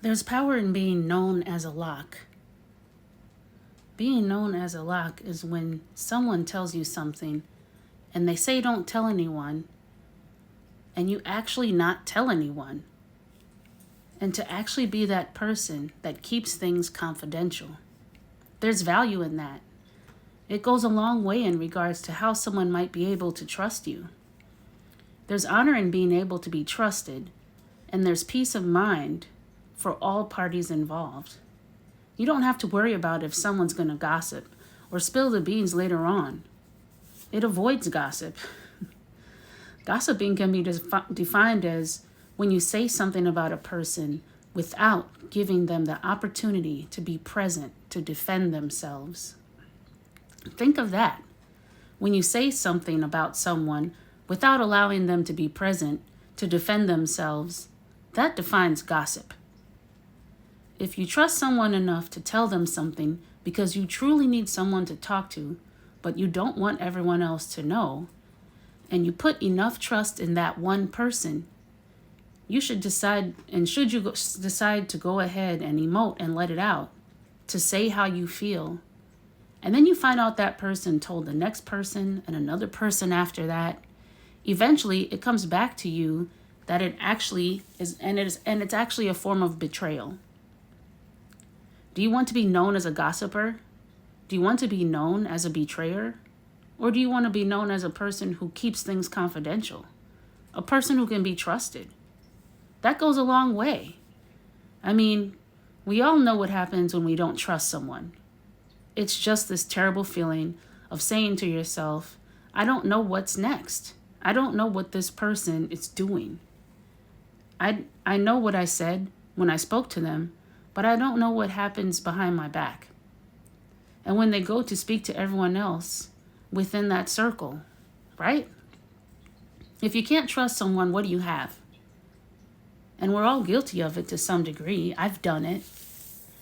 There's power in being known as a lock. Being known as a lock is when someone tells you something and they say don't tell anyone, and you actually not tell anyone. And to actually be that person that keeps things confidential. There's value in that. It goes a long way in regards to how someone might be able to trust you. There's honor in being able to be trusted, and there's peace of mind for all parties involved. You don't have to worry about if someone's going to gossip or spill the beans later on. It avoids gossip. Gossiping can be defined as when you say something about a person without giving them the opportunity to be present to defend themselves. Think of that. When you say something about someone without allowing them to be present to defend themselves, that defines gossip. If you trust someone enough to tell them something because you truly need someone to talk to, but you don't want everyone else to know, and you put enough trust in that one person, you should decide, and should you decide to go ahead and emote and let it out, to say how you feel, and then you find out that person told the next person and another person after that, eventually it comes back to you that it actually is, and it's actually a form of betrayal. Do you want to be known as a gossiper? Do you want to be known as a betrayer? Or do you want to be known as a person who keeps things confidential? A person who can be trusted? That goes a long way. I mean, we all know what happens when we don't trust someone. It's just this terrible feeling of saying to yourself, I don't know what's next. I don't know what this person is doing. I know what I said when I spoke to them, but I don't know what happens behind my back. And when they go to speak to everyone else within that circle, right? If you can't trust someone, what do you have? And we're all guilty of it to some degree. I've done it.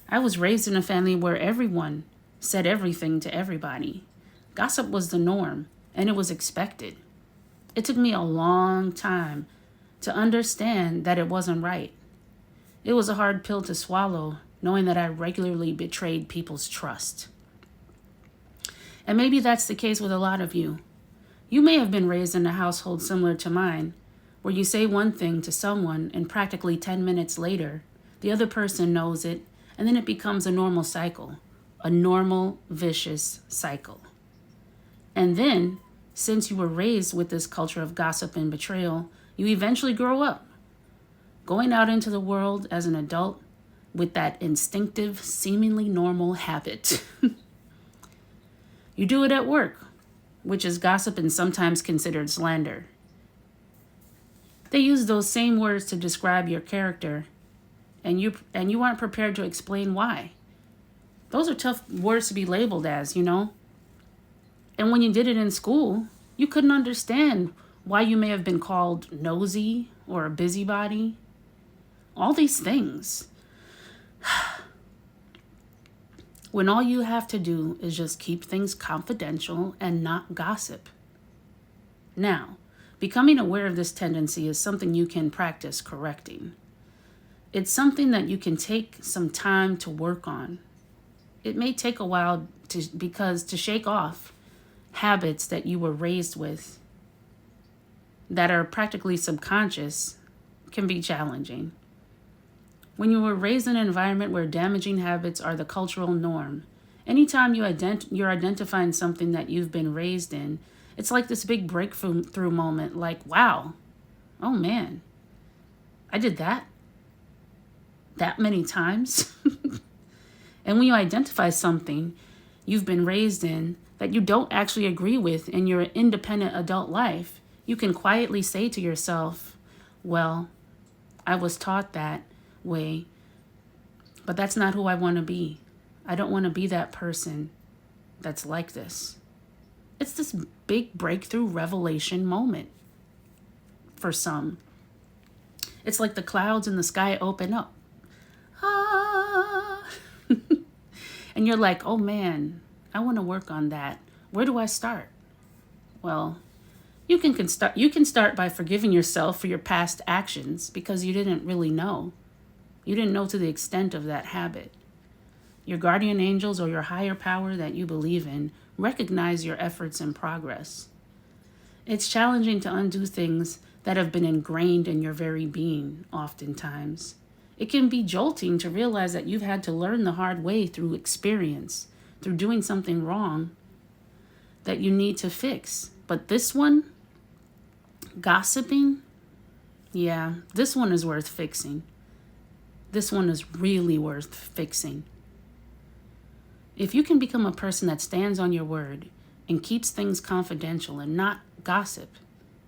I was raised in a family where everyone said everything to everybody. Gossip was the norm, and it was expected. It took me a long time to understand that it wasn't right. It was a hard pill to swallow, knowing that I regularly betrayed people's trust. And maybe that's the case with a lot of you. You may have been raised in a household similar to mine, where you say one thing to someone and practically 10 minutes later, the other person knows it, and then it becomes a normal cycle, a normal, vicious cycle. And then, since you were raised with this culture of gossip and betrayal, you eventually grow up, going out into the world as an adult with that instinctive, seemingly normal habit. You do it at work, which is gossip and sometimes considered slander. They use those same words to describe your character, and you aren't prepared to explain why. Those are tough words to be labeled as, you know. And when you did it in school, you couldn't understand why you may have been called nosy or a busybody. All these things. When all you have to do is just keep things confidential and not gossip. Now, becoming aware of this tendency is something you can practice correcting. It's something that you can take some time to work on. It may take a while to shake off habits that you were raised with that are practically subconscious can be challenging. When you were raised in an environment where damaging habits are the cultural norm, anytime you're identifying something that you've been raised in, it's like this big breakthrough moment, like, wow, oh man, I did that many times. And when you identify something you've been raised in that you don't actually agree with in your independent adult life, you can quietly say to yourself, well, I was taught that way, but that's not who I want to be. I don't want to be that person that's like this. It's this big breakthrough revelation moment for some. It's like the clouds in the sky open up. Ah. And you're like, oh man, I want to work on that. Where do I start? Well, you can start by forgiving yourself for your past actions because you didn't really know. You didn't know to the extent of that habit. Your guardian angels or your higher power that you believe in recognize your efforts and progress. It's challenging to undo things that have been ingrained in your very being, oftentimes. It can be jolting to realize that you've had to learn the hard way through experience, through doing something wrong that you need to fix. But this one, gossiping, yeah, this one is worth fixing. This one is really worth fixing. If you can become a person that stands on your word and keeps things confidential and not gossip,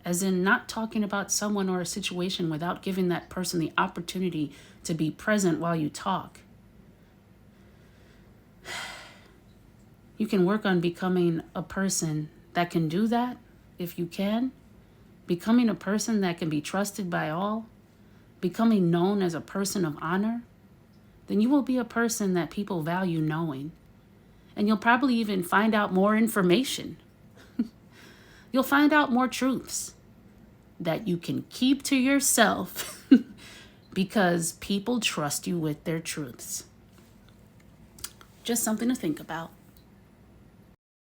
as in not talking about someone or a situation without giving that person the opportunity to be present while you talk, you can work on becoming a person that can do that if you can. Becoming a person that can be trusted by all, becoming known as a person of honor, then you will be a person that people value knowing. And you'll probably even find out more information. You'll find out more truths that you can keep to yourself because people trust you with their truths. Just something to think about.